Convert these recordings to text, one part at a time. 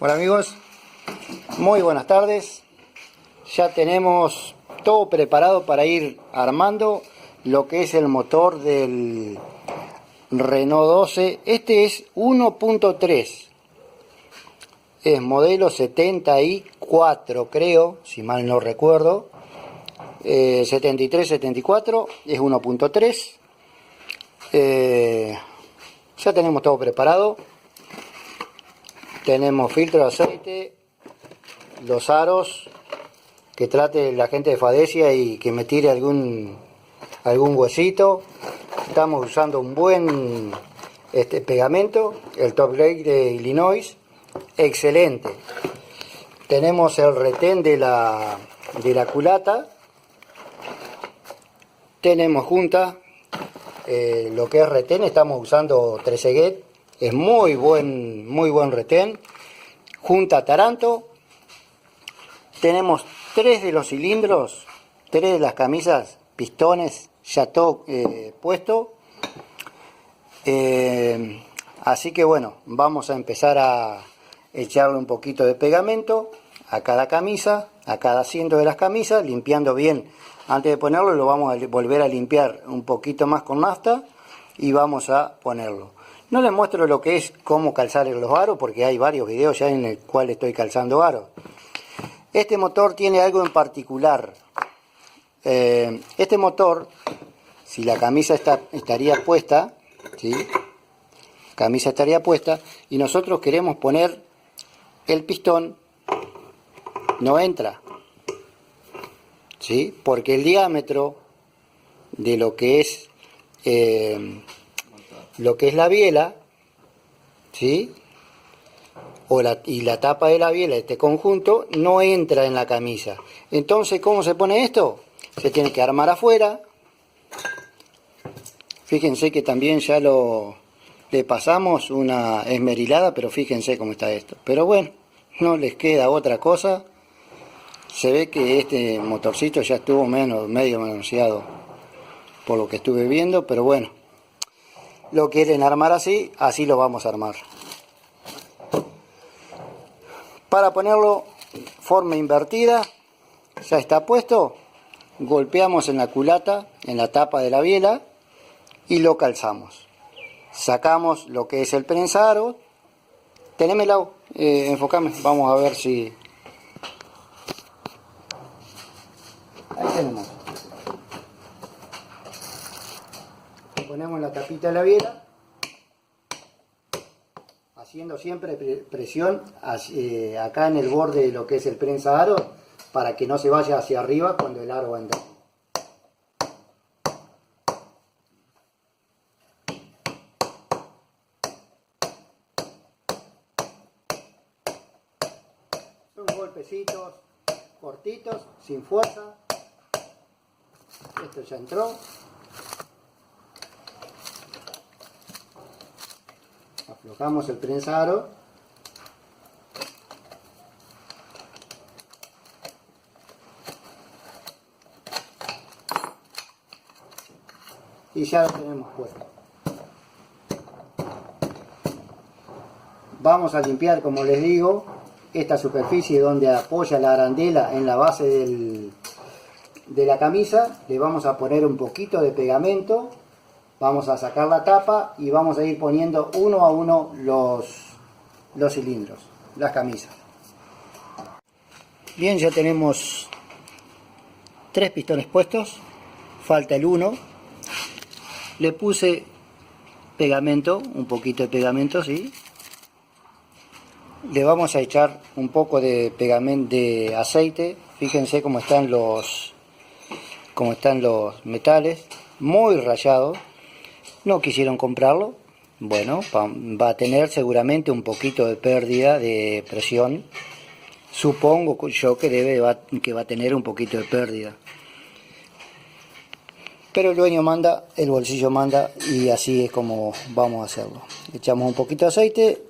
Hola amigos, muy buenas tardes. Ya tenemos todo preparado para ir armando lo que es el motor del Renault 12. Este es 1.3, es modelo 74 creo, si mal no recuerdo. 73-74, es 1.3. Ya tenemos todo preparado. Tenemos filtro de aceite, los aros, que trate la gente de Fadesia y que me tire algún huesito. Estamos usando un buen pegamento, el Top Grade de Illinois, excelente. Tenemos el retén de la culata. Tenemos junta lo que es retén, estamos usando 13Get, es muy buen retén. Junta Taranto. Tenemos 3 de los cilindros, 3 de las camisas, pistones, ya todo puesto. Así que bueno, vamos a empezar a echarle un poquito de pegamento a cada camisa, a cada asiento de las camisas, limpiando bien. Antes de ponerlo lo vamos a volver a limpiar un poquito más con nafta y vamos a ponerlo. No les muestro lo que es cómo calzar los aros porque hay varios videos ya en el cual estoy calzando aros. Este motor tiene algo en particular. Este motor, si la camisa estaría puesta, ¿sí? Camisa estaría puesta y nosotros queremos poner el pistón, no entra, ¿sí? Porque el diámetro de lo que es la biela, ¿sí? Y la tapa de la biela de este conjunto no entra en la camisa. Entonces, ¿cómo se pone esto? Se tiene que armar afuera. Fíjense que también ya le pasamos una esmerilada, pero fíjense cómo está esto. Pero bueno, no les queda otra cosa. Se ve que este motorcito ya estuvo medio manoseado por lo que estuve viendo, pero bueno, lo quieren armar así lo vamos a armar. Para ponerlo forma invertida, ya está puesto, golpeamos en la culata, en la tapa de la biela y lo calzamos. Sacamos lo que es el prensado. Tenémelo, enfocame, vamos a ver si... Ahí tenemos. Le ponemos la tapita de la biela, haciendo siempre presión acá en el borde de lo que es el prensa aro para que no se vaya hacia arriba cuando el aro va a entrar. Son golpecitos cortitos, sin fuerza. Esto ya entró. Aflojamos el prensado. Y ya lo tenemos puesto. Vamos a limpiar, como les digo, esta superficie donde apoya la arandela en la base de la camisa. Le vamos a poner un poquito de pegamento. Vamos a sacar la tapa y vamos a ir poniendo uno a uno los cilindros, las camisas. Bien, ya tenemos 3 pistones puestos, falta el 1. Le puse pegamento, un poquito de pegamento, ¿sí? Le vamos a echar un poco de pegamento de aceite. Fíjense cómo están los metales, muy rayados. No quisieron comprarlo. Bueno, va a tener seguramente un poquito de pérdida de presión. Supongo yo que va a tener un poquito de pérdida. Pero el dueño manda, el bolsillo manda y así es como vamos a hacerlo. Echamos un poquito de aceite.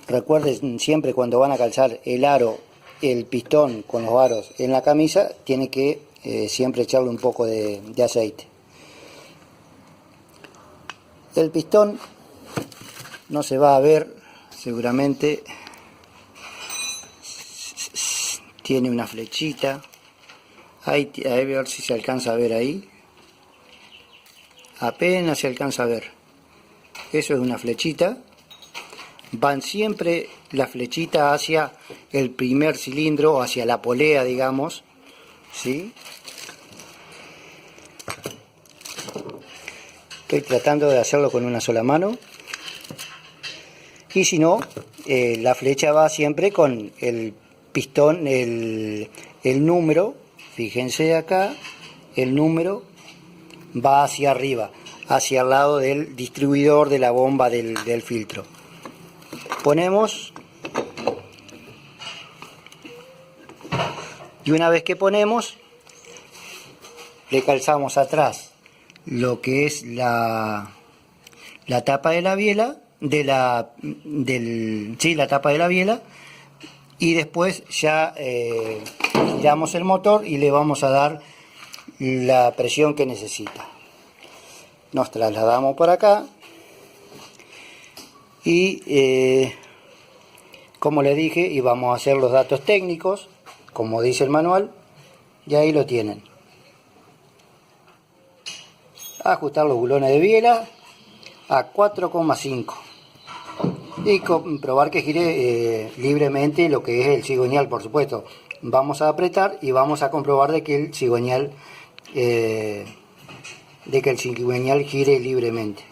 Recuerden siempre cuando van a calzar el aro, el pistón con los aros en la camisa, tiene que siempre echarle un poco de aceite. El pistón no se va a ver seguramente tiene una flechita. Ahí, a ver si se alcanza a ver ahí. Apenas se alcanza a ver. Eso es una flechita. Van siempre la flechita hacia el primer cilindro, hacia la polea, digamos, ¿sí? Estoy tratando de hacerlo con una sola mano. Y si no, la flecha va siempre con el pistón, el número. Fíjense acá, el número va hacia arriba, hacia el lado del distribuidor de la bomba del filtro. Ponemos, y una vez que ponemos, le calzamos atrás lo que es la tapa de la biela, la tapa de la biela, y después ya giramos el motor y le vamos a dar la presión que necesita. Nos trasladamos por acá y como le dije, y vamos a hacer los datos técnicos como dice el manual, y ahí lo tienen. Ajustar los bulones de biela a 4,5 y comprobar que gire libremente lo que es el cigüeñal. Por supuesto, vamos a apretar y vamos a comprobar de que el cigüeñal gire libremente.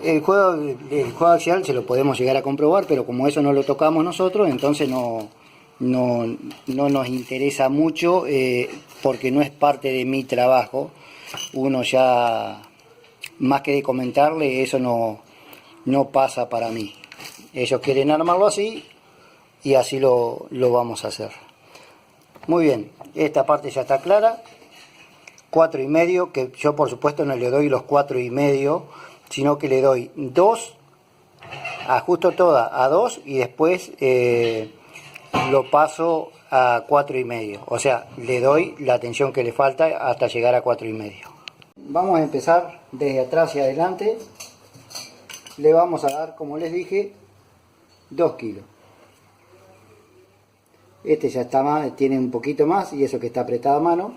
El juego axial se lo podemos llegar a comprobar, pero como eso no lo tocamos nosotros, entonces no nos interesa mucho, porque no es parte de mi trabajo. Uno ya, más que de comentarle, eso no pasa para mí. Ellos quieren armarlo así y así lo vamos a hacer. Muy bien, esta parte ya está clara. 4,5, que yo por supuesto no le doy los 4,5, sino que le doy 2, ajusto toda a 2 y después lo paso a 4,5, o sea, le doy la tensión que le falta hasta llegar a 4,5. Vamos a empezar desde atrás hacia adelante. Le vamos a dar, como les dije, 2 kilos. Este ya está más, tiene un poquito más, y eso que está apretado a mano.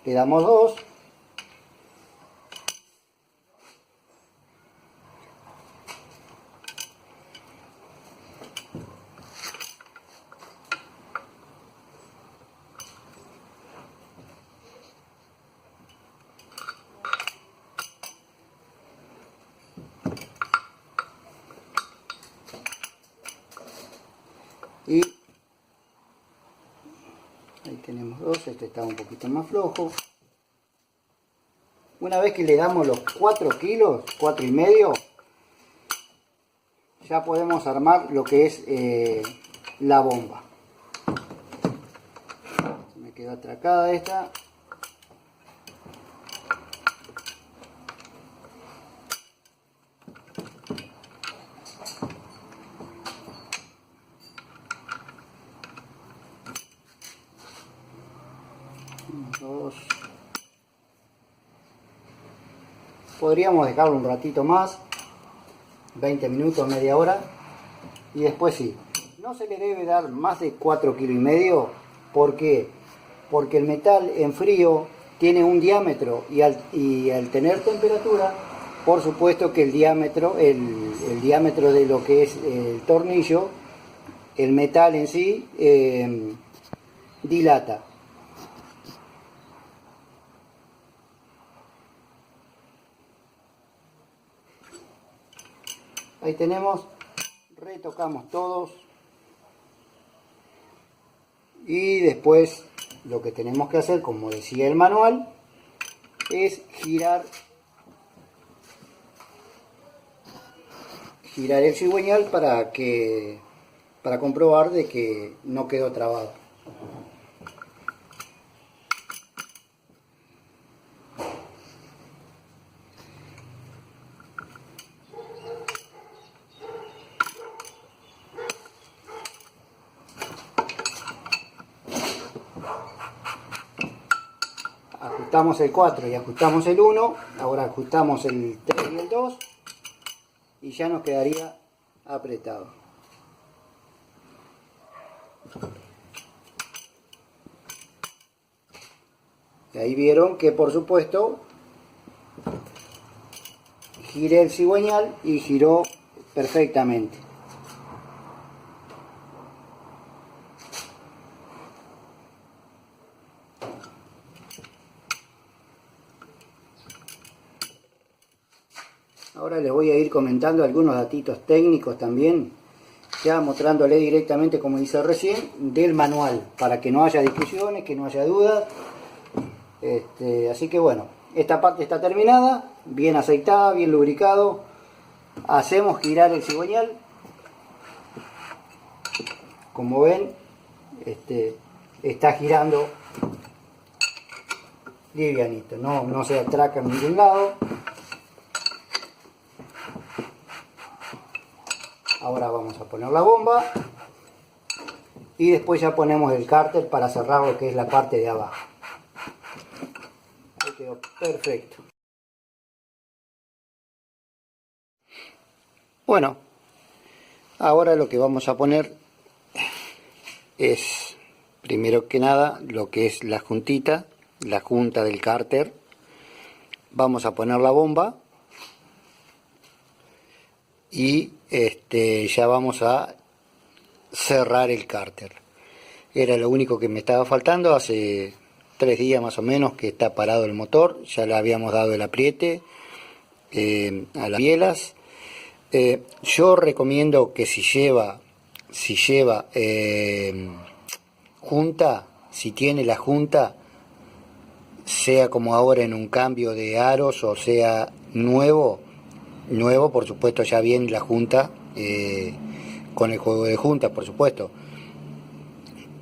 Le damos 2. Y ahí tenemos 2, este está un poquito más flojo. Una vez que le damos los 4 kilos, 4,5, ya podemos armar lo que es la bomba. Se me quedó atracada esta. Podríamos dejarlo un ratito más, 20 minutos, media hora, y después sí. No se le debe dar más de 4,5 kilos. ¿Por qué? Porque el metal en frío tiene un diámetro, y al tener temperatura, por supuesto que el diámetro de lo que es el tornillo, el metal en sí, dilata. Ahí tenemos, retocamos todos y después lo que tenemos que hacer, como decía el manual, es girar el cigüeñal para comprobar de que no quedó trabado. Ajustamos el 4 y ajustamos el 1, ahora ajustamos el 3 y el 2 y ya nos quedaría apretado. Y ahí vieron que por supuesto giré el cigüeñal y giró perfectamente. Ahora les voy a ir comentando algunos datitos técnicos también, ya mostrándole directamente, como dice recién, del manual, para que no haya discusiones, que no haya dudas. Así que bueno, esta parte está terminada, bien aceitada, bien lubricado. Hacemos girar el cigüeñal. Como ven, está girando livianito, no se atraca en ningún lado. Ahora vamos a poner la bomba y después ya ponemos el cárter para cerrar lo que es la parte de abajo. Ahí quedó perfecto. Bueno, ahora lo que vamos a poner es, primero que nada, lo que es la juntita, la junta del cárter. Vamos a poner la bomba y ya vamos a cerrar el cárter. Era lo único que me estaba faltando. Hace 3 días más o menos que está parado el motor, ya le habíamos dado el apriete a las bielas. Yo recomiendo que si lleva junta, si tiene la junta, sea como ahora en un cambio de aros, o sea nuevo, por supuesto, ya viene la junta, con el juego de junta, por supuesto,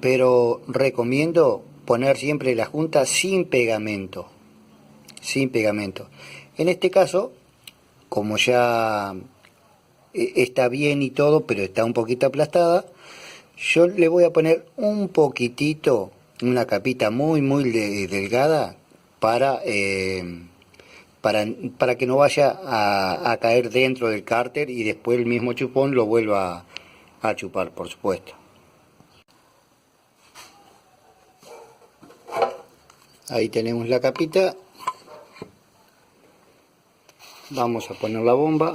pero recomiendo poner siempre la junta sin pegamento. En este caso, como ya está bien y todo, pero está un poquito aplastada, yo le voy a poner un poquitito, una capita muy delgada para que no vaya a caer dentro del cárter y después el mismo chupón lo vuelva a chupar, por supuesto. Ahí tenemos la capita. Vamos a poner la bomba.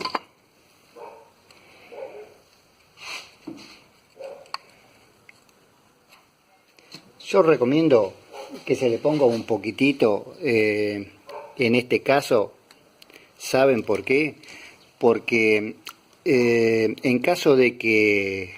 Yo recomiendo que se le ponga un poquitito, en este caso, ¿saben por qué? Porque en caso de que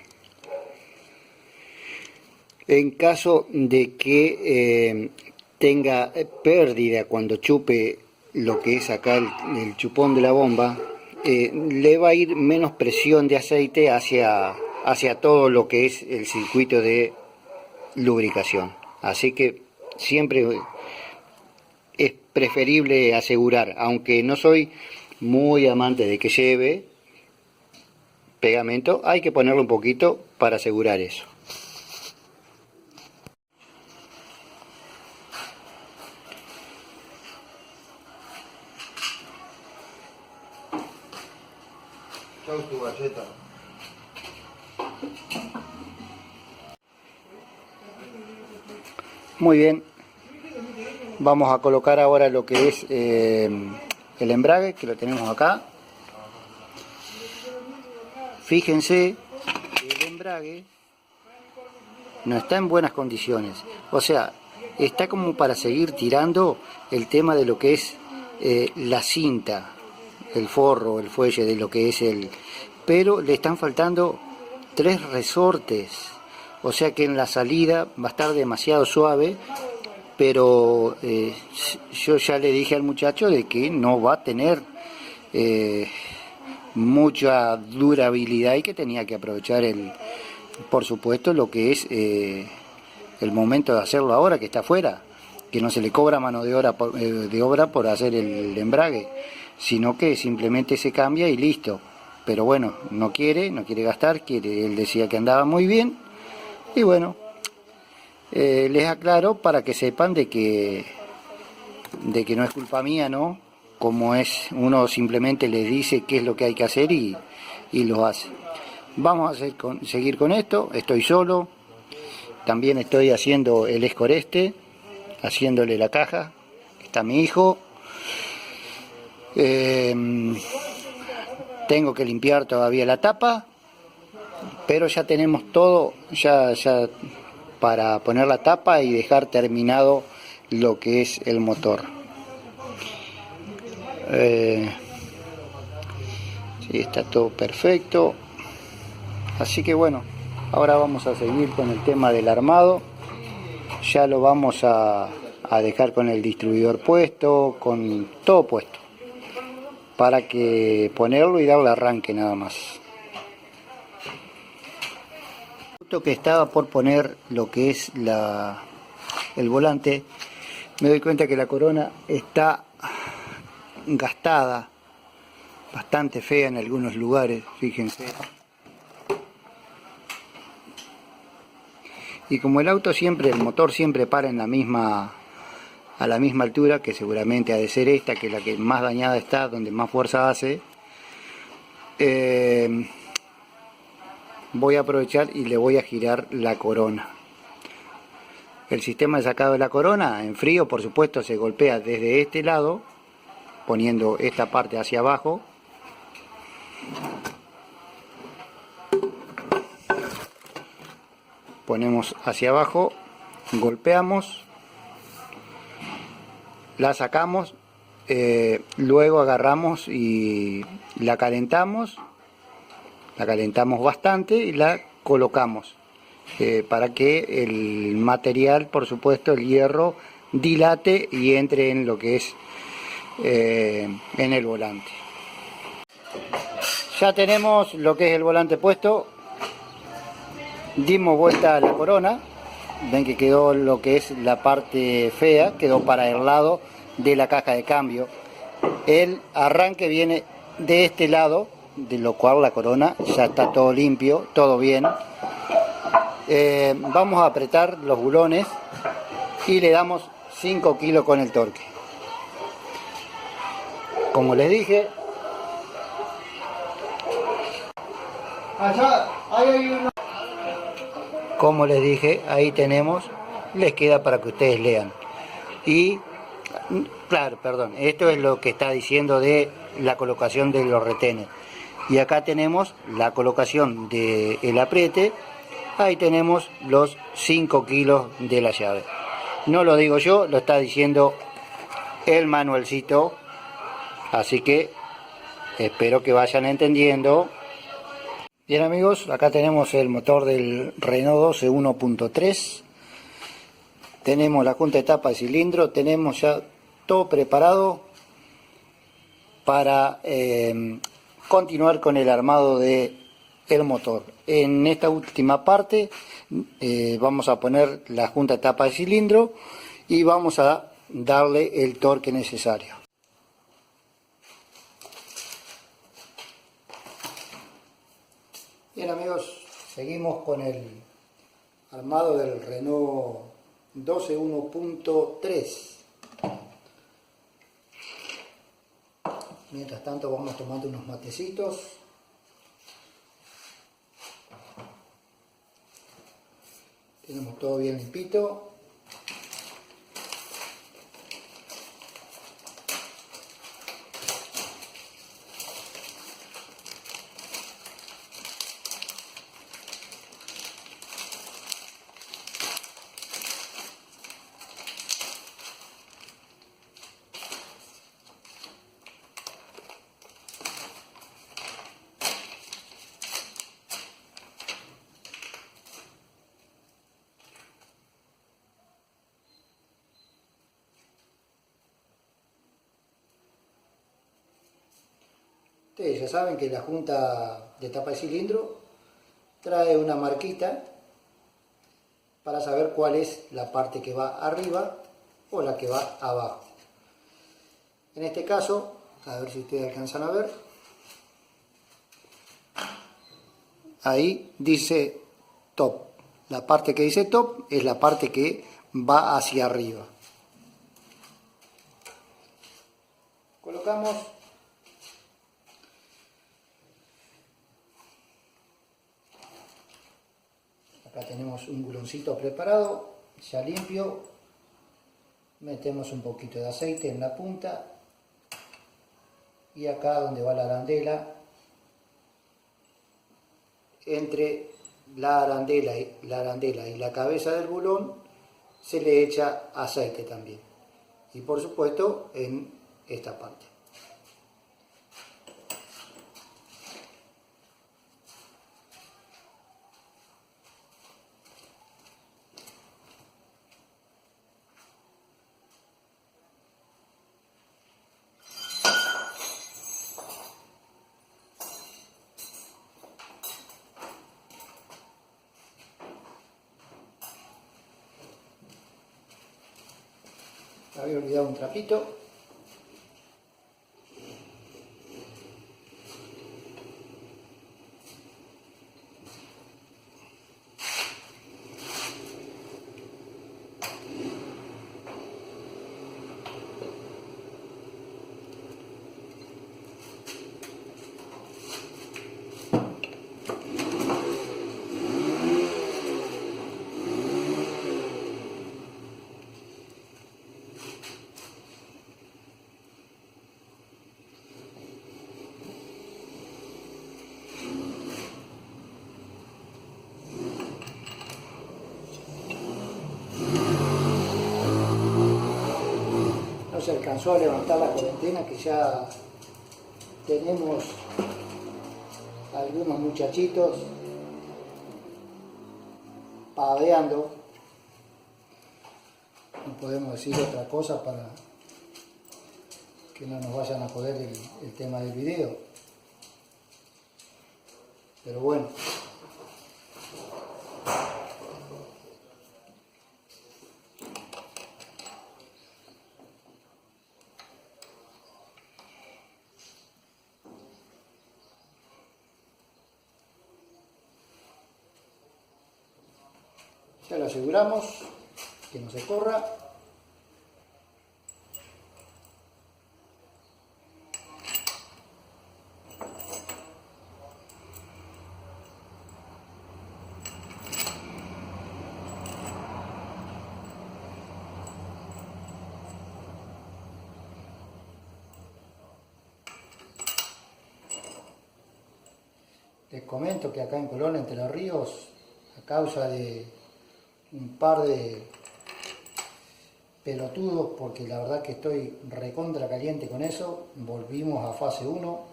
tenga pérdida cuando chupe lo que es acá el chupón de la bomba, le va a ir menos presión de aceite hacia todo lo que es el circuito de lubricación. Así que siempre es preferible asegurar, aunque no soy muy amante de que lleve pegamento, hay que ponerlo un poquito para asegurar eso. Chau tu galleta. Muy bien, vamos a colocar ahora lo que es el embrague, que lo tenemos acá. Fíjense, el embrague no está en buenas condiciones, o sea, está como para seguir tirando el tema de lo que es la cinta, el forro, el fuelle de lo que es pero le están faltando 3 resortes. O sea que en la salida va a estar demasiado suave, pero yo ya le dije al muchacho de que no va a tener mucha durabilidad y que tenía que aprovechar por supuesto, lo que es el momento de hacerlo ahora que está afuera, que no se le cobra mano de obra por hacer el embrague, sino que simplemente se cambia y listo. Pero bueno, no quiere gastar, él decía que andaba muy bien. Y bueno, les aclaro para que sepan de que no es culpa mía, ¿no? Como es, uno simplemente les dice qué es lo que hay que hacer y lo hace. Vamos a seguir con esto. Estoy solo. También estoy haciendo el escoreste, haciéndole la caja. Está mi hijo. Tengo que limpiar todavía la tapa, pero ya tenemos todo ya para poner la tapa y dejar terminado lo que es el motor. Sí, está todo perfecto. Así que bueno, ahora vamos a seguir con el tema del armado. Ya lo vamos a dejar con el distribuidor puesto, con todo puesto, para que ponerlo y darle arranque nada más. Justo que estaba por poner lo que es el volante, me doy cuenta que la corona está gastada, bastante fea en algunos lugares, fíjense. Y como el auto siempre, el motor siempre para en a la misma altura, que seguramente ha de ser esta, que es la que más dañada está, donde más fuerza hace, voy a aprovechar y le voy a girar la corona. El sistema de sacado de la corona, en frío por supuesto, se golpea desde este lado, poniendo esta parte hacia abajo. Ponemos hacia abajo, golpeamos, la sacamos, luego agarramos y la calentamos bastante y la colocamos para que el material, por supuesto, el hierro, dilate y entre en lo que es en el volante. Ya tenemos lo que es el volante puesto. Dimos vuelta a la corona, ven que quedó lo que es la parte fea, quedó para el lado de la caja de cambio. El arranque viene de este lado, de lo cual la corona ya está todo limpio, todo bien. Vamos a apretar los bulones y le damos 5 kilos con el torque. Como les dije, allá hay uno. Como les dije, ahí tenemos, les queda para que ustedes lean. Y, claro, perdón, esto es lo que está diciendo de la colocación de los retenes. Y acá tenemos la colocación del apriete, ahí tenemos los 5 kilos de la llave. No lo digo yo, lo está diciendo el manualcito, así que espero que vayan entendiendo. Bien amigos, acá tenemos el motor del Renault 12 1.3, tenemos la junta de tapa de cilindro, tenemos ya todo preparado para continuar con el armado del motor. En esta última parte vamos a poner la junta de tapa de cilindro y vamos a darle el torque necesario. Bien amigos, seguimos con el armado del Renault 12 1.3. Mientras tanto vamos tomando unos matecitos. Tenemos todo bien limpito. Ustedes ya saben que la junta de tapa de cilindro trae una marquita para saber cuál es la parte que va arriba o la que va abajo. En este caso, a ver si ustedes alcanzan a ver, ahí dice top. La parte que dice top es la parte que va hacia arriba. Colocamos Acá tenemos un buloncito preparado, ya limpio. Metemos un poquito de aceite en la punta. Y acá donde va la arandela, entre la arandela y la cabeza del bulón, se le echa aceite también. Y por supuesto en esta parte. Había olvidado un trapito. No se alcanzó a levantar la cuarentena, que ya tenemos algunos muchachitos paveando. No podemos decir otra cosa para que no nos vayan a joder el tema del video. Pero bueno. Ya lo aseguramos, que no se corra. Les comento que acá en Colón, Entre los Ríos, a causa de un par de pelotudos, porque la verdad que estoy recontra caliente con eso, volvimos a fase 1.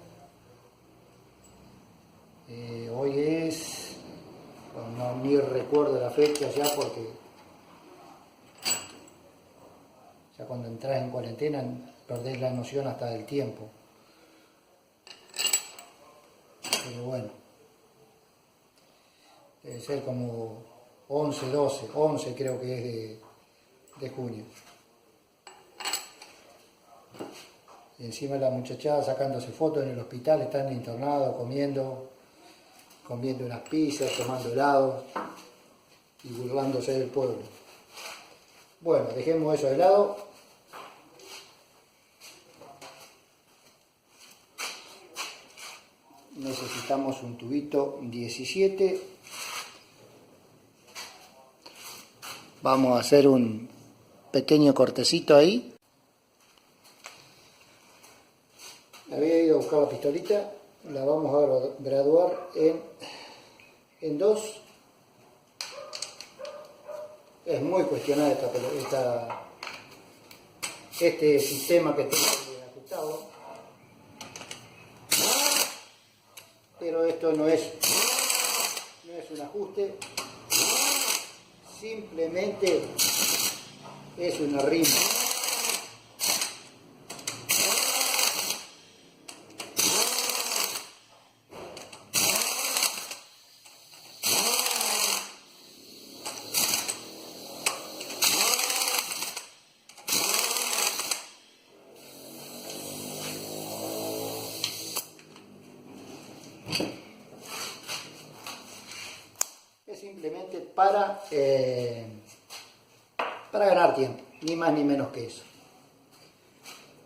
Hoy es, bueno, no, ni recuerdo la fecha ya, porque ya cuando entras en cuarentena perdés la noción hasta del tiempo. Pero bueno, debe ser como 11, 12, 11 creo que es de junio. Y encima la muchachada sacándose fotos en el hospital, están internados, comiendo unas pizzas, tomando helados y burlándose del pueblo. Bueno, dejemos eso de lado. Necesitamos un tubito 17. Vamos a hacer un pequeño cortecito ahí. Había ido a buscar la pistolita. La vamos a graduar en 2. Es muy cuestionada este sistema que tengo ajustado. Pero esto no es un ajuste. Simplemente es una rima. Es simplemente para ganar tiempo, ni más ni menos que eso.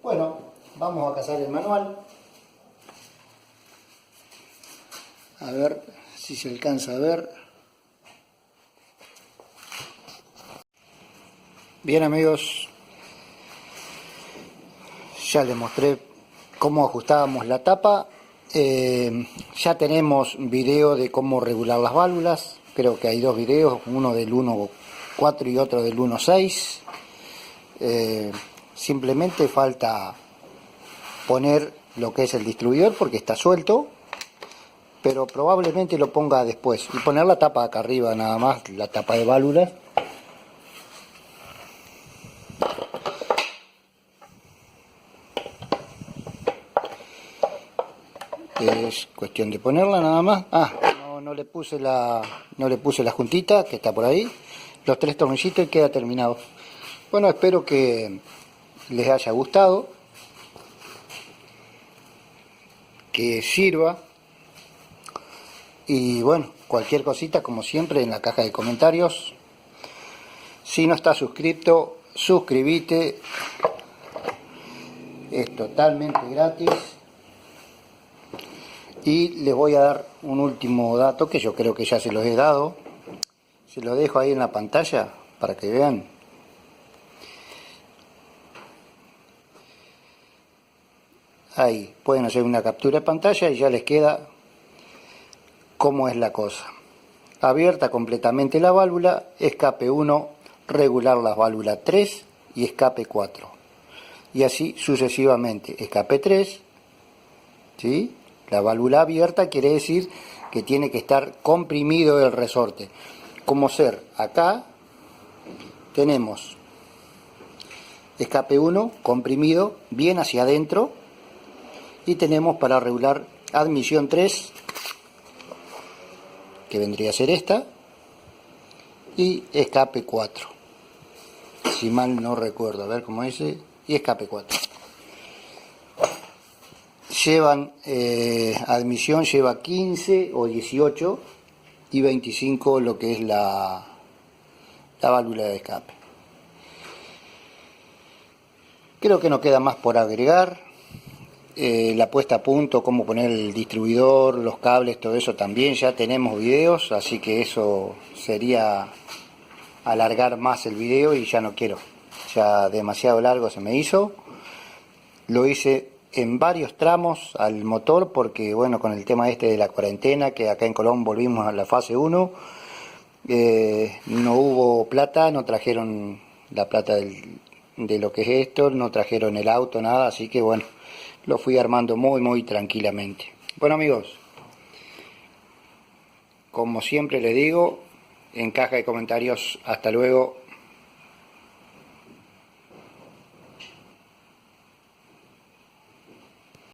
Bueno, vamos a cazar el manual. A ver si se alcanza a ver. Bien amigos, ya les mostré cómo ajustábamos la tapa. Ya tenemos video de cómo regular las válvulas. Creo que hay dos videos, uno del 1.4 y otro del 1.6. Simplemente falta poner lo que es el distribuidor porque está suelto, pero probablemente lo ponga después, y poner la tapa acá arriba nada más, la tapa de válvulas. Es cuestión de ponerla nada más. No le puse la juntita que está por ahí, los 3 tornillitos, y queda terminado. Bueno, espero que les haya gustado, que sirva, y bueno, cualquier cosita como siempre en la caja de comentarios. Si no estás suscrito, suscríbete, es totalmente gratis. Y les voy a dar un último dato que yo creo que ya se los he dado, se los dejo ahí en la pantalla para que vean. Ahí pueden hacer una captura de pantalla y ya les queda cómo es la cosa. Abierta completamente la válvula, escape 1, regular las válvulas 3 y escape 4. Y así sucesivamente. Escape 3, ¿sí? La válvula abierta quiere decir que tiene que estar comprimido el resorte. Como ser acá, tenemos escape 1 comprimido bien hacia adentro, y tenemos para regular admisión 3, que vendría a ser esta, y escape 4, si mal no recuerdo, a ver cómo dice, y escape 4. Llevan, admisión lleva 15 o 18 y 25 lo que es la válvula de escape. Creo que no queda más por agregar. La puesta a punto, cómo poner el distribuidor, los cables, todo eso también ya tenemos videos, así que eso sería alargar más el video y ya no quiero, ya demasiado largo se me hizo. Lo hice en varios tramos al motor porque bueno, con el tema este de la cuarentena, que acá en Colón volvimos a la fase 1, no hubo plata, no trajeron la plata de lo que es esto, no trajeron el auto, nada, así que bueno, lo fui armando muy tranquilamente. Bueno amigos, como siempre les digo, en caja de comentarios, hasta luego.